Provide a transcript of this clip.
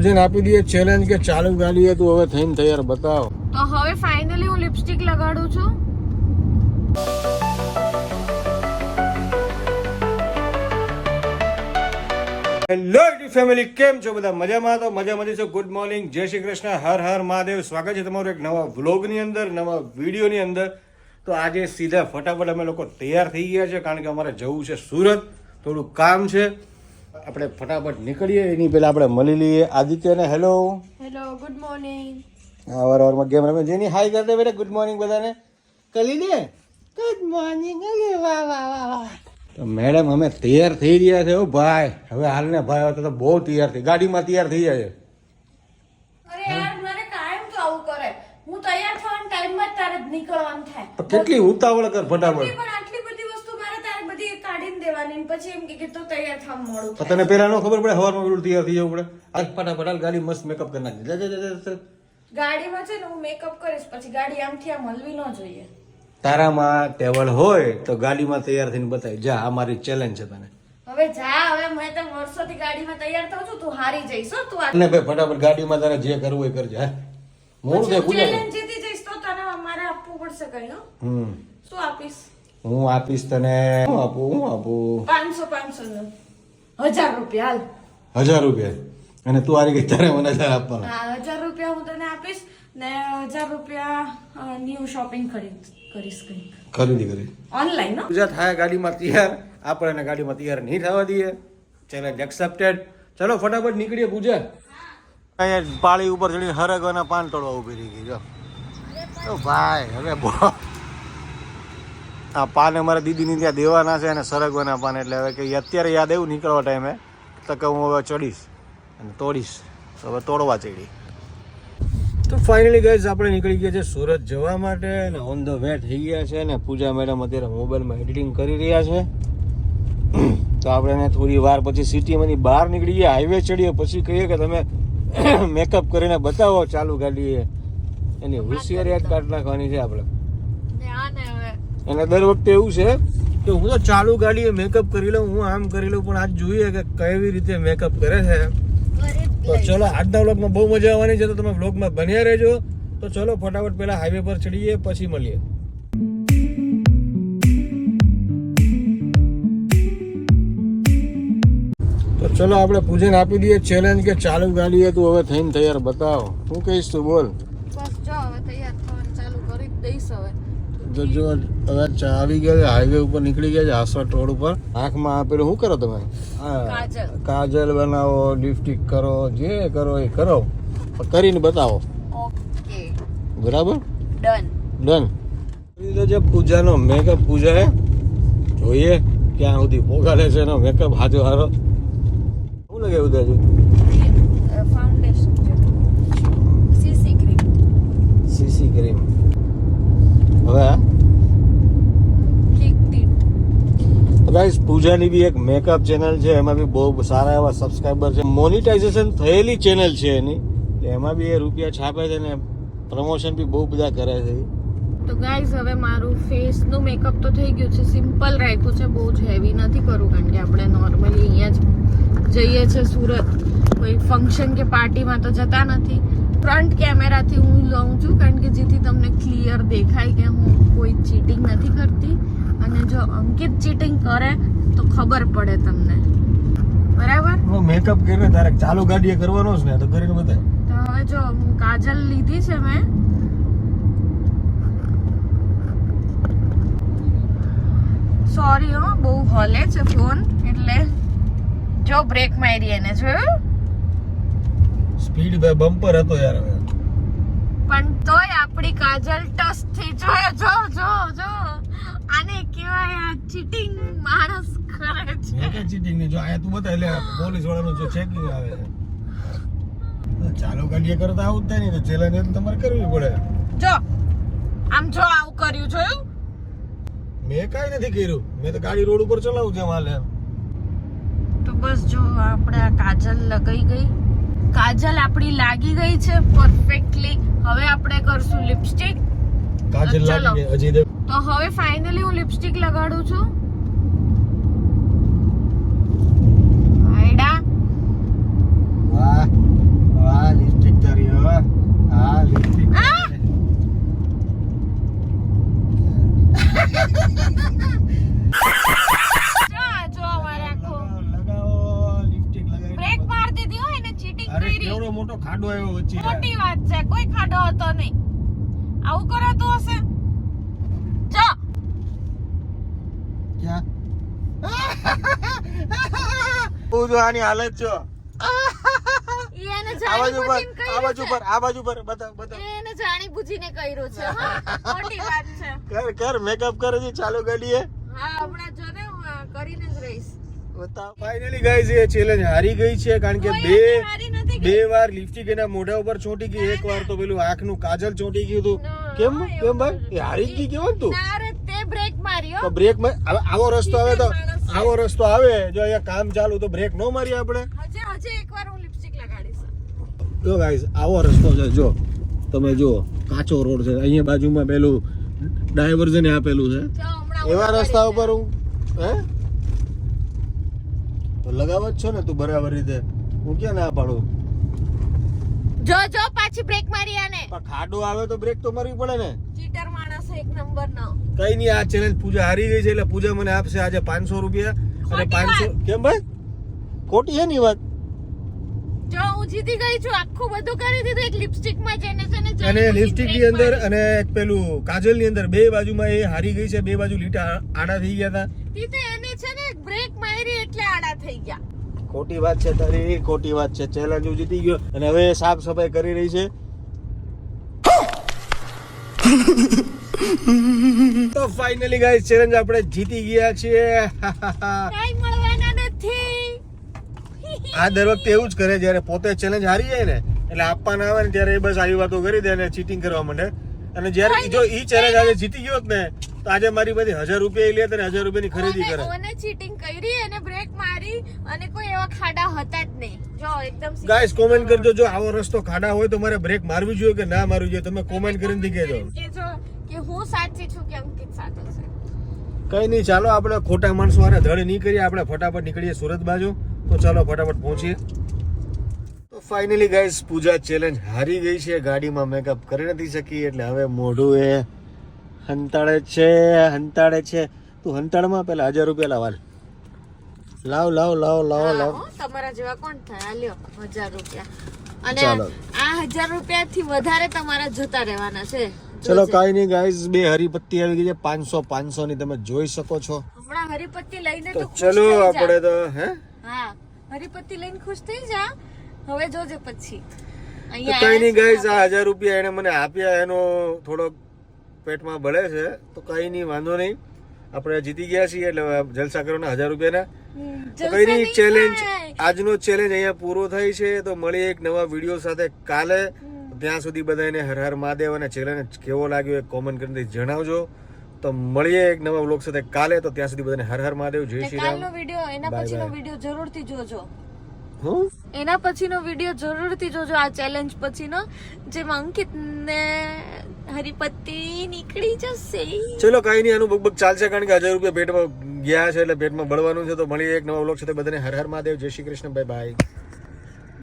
પૂછીને આપી દઈએ ચેલેન્જ કે ચાલુ ગાડીએ તું હવે થઈને તૈયાર બતાવ. તો હવે ફાઇનલી હું લિપસ્ટિક લગાડું છું. હેલો યુટ્યુબ ફેમિલી, કેમ છો બધા? મજામાં? તો મજામાં છો. ગુડ મોર્નિંગ, જય શ્રી કૃષ્ણ, હર હર મહાદેવ. સ્વાગત છે તમારું એક નવા વ્લોગની અંદર, નવા વિડીયોની અંદર. તો આજે સીધા ફટાફટ અમે લોકો તૈયાર થઈ ગયા છે, કારણ કે અમારે જવું છે સુરત, થોડું કામ છે. આપણે ફટાફટ નીકળીએ એની પહેલા આપણે મળી લઈએ આદિત્યને. Hello hello, good morning. વારમાં ગેમ રમે જેની હાઈ કરते બેટા. ગુડ મોર્નિંગ બધાને કરી લે. Good morning. વાહ વાહ વાહ વાહ. તો મેડમ અમે તૈયાર થઈ રહ્યા છે. ઓ ભાઈ, હવે હાલને ભાઈ હવે તો બહુ તૈયાર થઈ, ગાડીમાં તૈયાર થઈ જાય. અરે યાર, મને કાયમ તો આવું કરે. હું તૈયાર થવાના ટાઈમમાં તારે જ નીકળવાનું થાય. તો કેટલી ઉતાવળ કર ફટાફટ. પણ આટલી બધી વસ્તુ મારે તારે બધી કાઢીને દેવાની, પછી એમ કે તો તૈયાર થવા મોડું તો તને પેલા નો ખબર પડે સવારમાં પેલું તૈયાર થઈ જવું પડે. આજ ફટાફટ હાલ ગાડી મસ્ત મેકઅપ કરી નાખી. ગાડીમાં છે ને હું મેકઅપ કરીશ, પછી ગાડી આમથી આમ હલવી ન જોઈએ. તારામાં ટેવલ હોય તો ગાડીમાં તૈયાર થઈને બતાવી જા. આ મારી ચેલેન્જ છે તને. હવે જા, હવે મેં તો વર્ષોથી ગાડીમાં તૈયાર થઉં છું, તું હારી જઈશ હો. તું અને ભાઈ ફટાફટ ગાડીમાં તારે જે કરવું એ કરજે. હા મોડું થાય પૂજા. ચેલેન્જ જીતી જઈશ તો તને અમારે આપવું પડશે કઈ. શું આપીશ? હું આપીશ તને. હું આપું 500 નું 1000 રૂપિયા હાલ. 1000 રૂપિયા. અને તું આરી ગઈ તારે મને 1000 આપવાના. હા, 1000 રૂપિયા હું તને આપીશ ને 1000 રૂપિયા ન્યુ શોપિંગ કરીશ કઈ. ખરીદી કરી ઓનલાઈન નો. પૂજા થાય ગાડીમાં તૈયાર, આપણે એને ગાડીમાં તૈયાર નહીં થવા દઈએ. Challenge accepted. ચલો ફટાફટ નીકળીએ પૂજા. અહીંયા પાળી ઉપર ચડીને હરગવાના પાન તોડવા ઉભી રહી ગઈ. જો તો ભાઈ હવે આ પાન અમારા દીદીની ત્યાં દેવાના છે અને સરગવાના પાન, એટલે હવે કે અત્યારે યાદ આવ્યું નીકળવા ટાઈમે તો કે હું હવે ચડીશ અને તોડીશ. તો હવે તોડવા ચડી. તો ફાઇનલી ગાઈઝ આપણે નીકળી ગયા છે સુરત જવા માટે અને ઓન ધ વે થઈ ગયા છે. અને પૂજા મેડમ અત્યારે મોબાઈલમાં એડિટિંગ કરી રહ્યા છે. તો આપણે એને થોડી વાર પછી સિટીમાંથી બહાર નીકળી ગયા, હાઈવે ચડીએ, પછી કહીએ કે તમે મેકઅપ કરીને બતાવો ચાલુ ગાડીએ. એની હોશિયારી કાઢ નાખવાની છે આપણે. એને દર વખતે એવું છે કે હું તો ચાલુ ગાડીએ મેકઅપ કરી લઉં, હું આમ કરી લઉં, પણ આજ જોઈએ કે કેવી રીતે મેકઅપ કરે છે. તો ચલો આજના વ્લોગમાં બહુ મજા આવવાની છે, તો તમે વ્લોગમાં બન્યા રહેજો. તો ચલો ફટાફટ પહેલા હાઈવે પર ચડીએ, પછી મળીએ. તો ચલો આપણે પૂજન આપી દઈએ ચેલેન્જ કે ચાલુ ગાડીએ તું હવે થઈને તૈયાર બતાવ. શું કહીશ તું? બોલ. બસ જો હવે તૈયાર થવાનું ચાલુ કરી દઈશ. હવે તો જો હવે આવી ગયા છે, હાઈવે ઉપર નીકળી ગયા છે, આસવાટ રોડ ઉપર. આંખમાં આપેલું શું કરો તમે? કાજલ બનાવો, લિપસ્ટિક કરો, જે કરો એ કરો, કરીને બતાવો. ઓકે, બરાબર, ડન. જે પૂજાનો મેકઅપ પૂજા જોઈએ ક્યાં સુધી પોગાડે છે એનો મેકઅપ. હાજો હારો શું લગાવ્યું તાજુ? ફાઉન્ડેશન છે, સીસી ક્રીમ. હવે ગાઈસ પૂજાની બી એક મેકઅપ ચેનલ છે, એમાં બી બહુ સારા એવા સબસ્ક્રાઈબર છે. મોનિટાઇઝેશન થયેલી ચેનલ છે એની, એટલે એમાં બી એ રૂપિયા છાપે છે ને પ્રમોશન બી બહુ બધા કરે છે. તો ગાઈઝ હવે મારું ફેસનું મેકઅપ તો થઈ ગયું છે, સિમ્પલ રાખ્યું છે, બહુ જ હેવી નથી કરવું, કારણ કે આપણે નોર્મલી અહીંયા જ જઈએ છીએ સુરત, કોઈ ફંક્શન કે પાર્ટીમાં તો જતા નથી. ફ્રન્ટ કેમેરાથી હું લઉં છું, કારણ કે જેથી તમને ક્લિયર દેખાય કે હું કોઈ ચીટિંગ નથી કરતી. અને જો અંકિત ચીટિંગ કરે તો ખબર પડે તમને, બરાબર? મેકઅપ કરીને તારે ચાલુ ગાડીએ કરવાનો છે ને, તો કરીને બતાય. તો હવે જો હું કાજલ લીધી છે મેં. સોરી હો, બહુ હલે છે ફોન, એટલે જો બ્રેક મારી એને જોયું. સ્પીડ બે બમ્પર હતો યાર. પણ તોય આપણી કાજલ ટચ થઈ. જો આને કહેવાય આ ચીટિંગ માણસ કરે છે. મેં કે ચીટિંગ ને જો આયા તું બતા, એટલે પોલીસ વાળાનું જો ચેકિંગ આવે છે. ચાલુ ગાડીએ કરતા આવું જ થાય નહીં, તો ચેલેન્જ તમારે કરવી પડે. જો આમ જો આવું કર્યું જોયું. મેં કાઈ નથી કર્યું, મેં તો ગાડી રોડ ઉપર ચલાવું છે હાલે. તો બસ જો આપણે આ કાજલ લગાઈ ગઈ, કાજલ આપણી લાગી ગઈ છે પરફેક્ટલી. હવે આપણે કરશું લિપસ્ટિક. કાજલ લાગી ગઈ હજી દે. તો હવે ફાઇનલી હું લિપસ્ટિક લગાડું છું. આયડા વાહ આવડો મોટો ખાડો આવ્યો વચ્ચે મોટી વાત છે, કોઈ ખાડો હતો નહીં. આવું કરાતું હશે? જો ક્યાં તું જો આની હાલત જો એને આ બાજુ પર જાણી આ બાજુ પર આ બાજુ પર બતાવ બતાવ એને જાણી બુજીને કર્યું છે. હા, મોટી વાત છે. કર કર મેકઅપ કરે છે ચાલુ કરીએ. હા, હમણાં જો ને હું કરીને જ રહીશ. બતાવ. ફાઇનલી ગાઈઝ એ ચેલેન્જ હારી ગઈ છે કારણ કે કોઈ એટલી હારી નથી ગઈ. બે વાર લિપસ્ટિક એના મોઢા ઉપર ચોંટી ગઈ, એક વાર તો પેલું આંખનું કાજલ ચોંટી ગયું હતું. ના, કેમ એવું કેમ ભાઈ એ હારી જ ગઈ કેમ તું? ના રે, તે બ્રેક માર્યો. તો બ્રેક આવો રસ્તો આવે તો આવો રસ્તો આવે જો અહીંયા કામ ચાલુ તો બ્રેક ન મારીએ આપણે. હજે એકવાર હું લિપસ્ટિક લગાડીશ. જો ગાઈઝ આવો રસ્તો છે, જો તમે જુઓ કાચો રોડ છે, અહીંયા બાજુમાં પેલું ડાયવર્ઝન આપેલું છે. જો હમણાં એવા રસ્તા ઉપર હું હે તો લગાવ જ છો ને તું બરાબર રીતે, હું ક્યાં ના પાડું. જો જો પાછી બ્રેક મારી આને. પણ ખાડો આવે તો બ્રેક તો મારવી પડે ને. ચીટર માણસ એક નંબર નો. કઈ નહીં, આ ચેલેન્જ પૂજા હારી ગઈ છે એટલે પૂજા મને આપશે આજે 500 રૂપિયા. અને ખોટી 500 કેમ ભાઈ ખોટી છે ની વાત? જો હું જીતી ગઈ છું, આખું બધું કરી દીધું. એક લિપસ્ટિક માં જઈને છે ને અને લિપસ્ટિક ની અંદર અને એક પેલું કાજલ ની અંદર બે બાજુમાં એ હારી ગઈ છે, બે બાજુ લીટા આડા થઈ ગયા હતા. તીતે એને છે ને બ્રેક મારી એટલે આડા થઈ ગયા. ખોટી વાત છે તારી, ખોટી વાત છે. ચેલેન્જ હું જીતી ગયો અને હવે સાફ સફાઈ કરી રહી છે. તો ફાઇનલી ગાઈસ ચેલેન્જ આપણે જીતી ગયા છીએ. કઈ મળવાના નથી. આ દર વખતે એવું જ કરે, જ્યારે પોતે ચેલેન્જ હારી જાય ને એટલે આપવાના આવે ને ત્યારે એ બસ આવી વાતો કરી દે અને ચીટિંગ કરવા માંડે. અને જ્યારે જો ઈ ચેલેન્જ આજે જીતી ગયો ને તો આજે મારી બધી 1000 રૂપિયા લે અને 1000 રૂપિયાની ખરીદી કરે. ઓને ચીટિંગ કરી અને બ્રેક મારી અને કોઈ એવા ખાડા હતા જ નહીં. જો એકદમ ગાઈસ કોમેન્ટ કરજો, જો આવો રસ્તો ખાડા હોય તો મારે બ્રેક મારવી જોઈએ કે ના મારવી જોઈએ, તમે કોમેન્ટ કરીને કહેજો કહેજો કે હું સાચી છું કે અંકિત સાચો છે. કઈ નહીં, ચાલો આપણે ખોટા માણસો હારે ધડ નહીં કરીએ, આપણે ફટાફટ નીકળીએ સુરત બાજુ. તો ચાલો ફટાફટ પહોંચીએ. તો ફાઇનલી ગાઈસ પૂજા ચેલેન્જ હારી ગઈ છે, ગાડીમાં મેકઅપ કરી નથી શકી એટલે હવે મોઢું એ હંતાડે છે. તું હંતાડમાં પેલા 1000 રૂપિયા લાવ. લાવ લાવ લાવ લાવ લાવ. હા, તમારા જેવા કોણ થાય? આ લ્યો 1000 રૂપિયા. અને ચાલો. આ 1000 રૂપિયા થી વધારે તમારા જોતા રહેવાના છે. ચલો કઈ નહીં ગાઈસ, બે હરીપત્તી આવી ગઈ છે 500 ની, તમે જોઈ શકો છો. હમણાં હરીપત્તી લઈને તો તો ખુશ ચલો થઈ જા. આપણે તો હે હા, હરીપત્તી લઈને ખુશ થઈ જા. હવે જોજે પછી તો અહીંયા કઈ નહીં ગાઈસ, આવ્યા આ 1000 રૂપિયા એને મને આપ્યા, એનો થોડોક પેટમાં બળે છે. તો કઈ નહીં, વાંધો નહીં, આપણે જીતી ગયા છીએ એટલે જલસા કરવાના 1000 રૂપિયાના. તો કઈ નહીં, ચેલેન્જ આજનો ચેલેન્જ અહીંયા પૂરો થાય છે. તો મળીએ એક નવા વિડીયો સાથે કાલે. ત્યાં સુધી બધાને હર હર મહાદેવ. અને ચેલેન્જ કેવો લાગ્યો એ કોમેન્ટ કરીને જણાવજો. તો મળીએ એક નવા વ્લોગ સાથે કાલે. તો ત્યાં સુધી બધાને હર હર મહાદેવ, જય શ્રી રામ. કાલનો વિડિયો, એના Bye પછીનો bye. વિડિયો જરૂરથી જોજો. હું એના પછીનો વિડિયો જરૂરથી જોજો, આ ચેલેન્જ પછીનો, જેમાં અંકિત ને હરીપત્તી નીકળી જશે. ચલો કઈ નહીં, આનું બકબક ચાલશે કારણ કે 1000 રૂપિયા પેટમાં ગયા છે એટલે પેટમાં બળવાનું છે. તો મળીએ એક નવા વ્લોગ સાથે, બધાને હર હર મહાદેવ, જય શ્રી કૃષ્ણ, બાય બાય.